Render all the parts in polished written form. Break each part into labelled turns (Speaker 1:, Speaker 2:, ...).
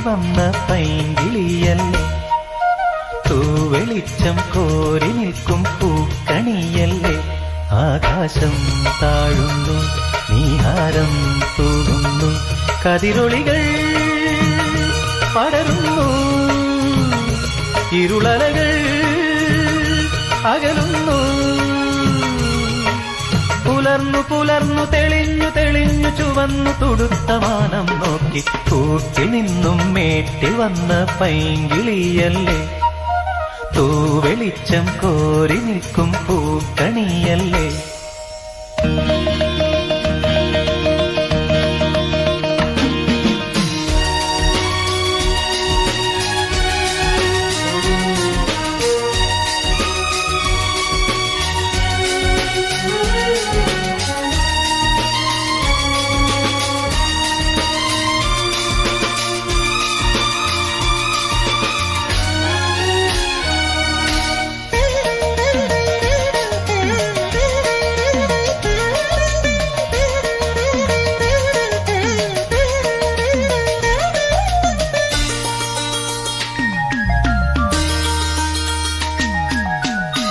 Speaker 1: വന്ന പൈങ്കിളിയല്ലേ, തൂവെളിച്ചം കോരി നിൽക്കും പൂക്കണിയല്ലേ. ആകാശം താഴുന്നു, നീഹാരം തൂകുന്നു, കതിരൊളികൾ പടരുന്നു, ഇരുളലകൾ അകലുന്നു. പുലർന്നു പുലർന്നു തെളിഞ്ഞു തെളിഞ്ഞു ചുവന്നു തുടുത്ത മാനം നോക്കി കൂട്ടിൽ നിന്നും മേട്ടിൽ വന്ന പൈങ്കിളിയല്ലേ, തൂവെളിച്ചം കോരി നിൽക്കും പൂക്കണിയല്ലേ.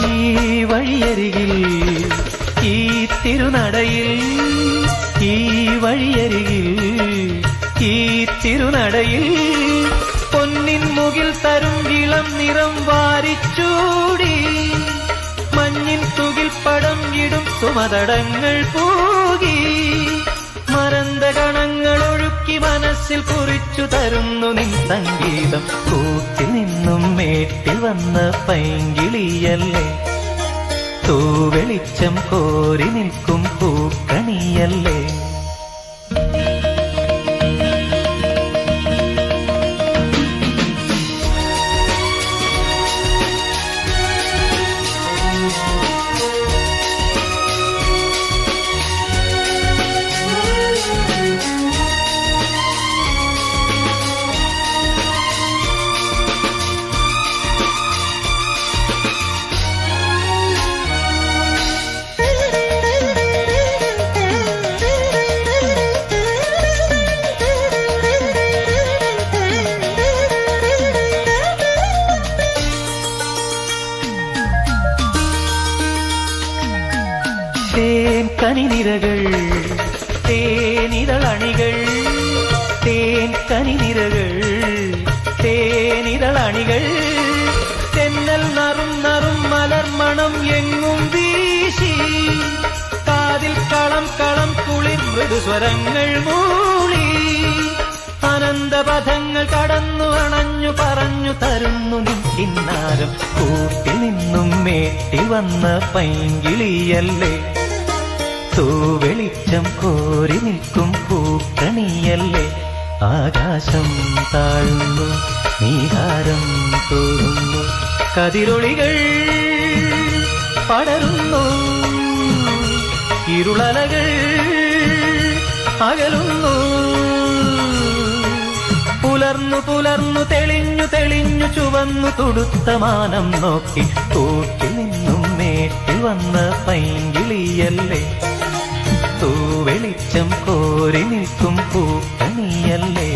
Speaker 1: ഈ വഴിയരികിൽ ഈ തിരുനടയിൽ, ഈ വഴിയരികിൽ ഈ തിരുനടയിൽ പൊന്നിൻ മുകിൽ തരും ഇളം നിറം വാരിച്ചൂടി, മഞ്ഞിൻ തുകിൽ പടം ഇടും സുമതടങ്ങൾ പൂകി, മരന്ത കണങ്ങൾ ഒഴുക്കി മനസ്സിൽ കുറിച്ചു തരുന്നു നിൻ സംഗീതം. കൂട്ടിൽ നിന്നും മേട്ടിൽ വന്ന പൈങ്കിളിയല്ലേ, തൂവെളിച്ചം കോരി നിൽക്കും പൂക്കണിയല്ലേ. തേൻ കനിനിരകൾ തേനിതളണികൾ, തേൻ കനിനിരകൾ തേനിതളണികൾ, തെന്നൽ നറും നറും മലർമണം എങ്ങും വീശി, കാതിൽ കളം കളം കുളിർ മൃദുസ്വരങ്ങൾ മൂളി, അനന്തപഥങ്ങൾ കടന്നു അണഞ്ഞു പറഞ്ഞു തരുന്നു നിൻ കിന്നാരം. കൂട്ടിൽ നിന്നും മേട്ടി വന്ന പൈങ്കിളിയല്ലേ, തൂവെളിച്ചം കോരി നിൽക്കും പൂക്കണിയല്ലേ. ആകാശം താഴുന്നു, നീഹാരം തൂകുന്നു, കതിരൊളികൾ പടരുന്നു, ഇരുളലകൾ അകലുന്നു. പുലർന്നു പുലർന്നു തെളിഞ്ഞു തെളിഞ്ഞു ചുവന്നു തുടുത്ത മാനം നോക്കി കൂട്ടിൽ നിന്നും മേട്ടിൽ വന്ന പൈങ്കിളിയല്ലേ, തൂവെളിച്ചം കോരി നിൽക്കും പൂക്കണിയല്ലേ.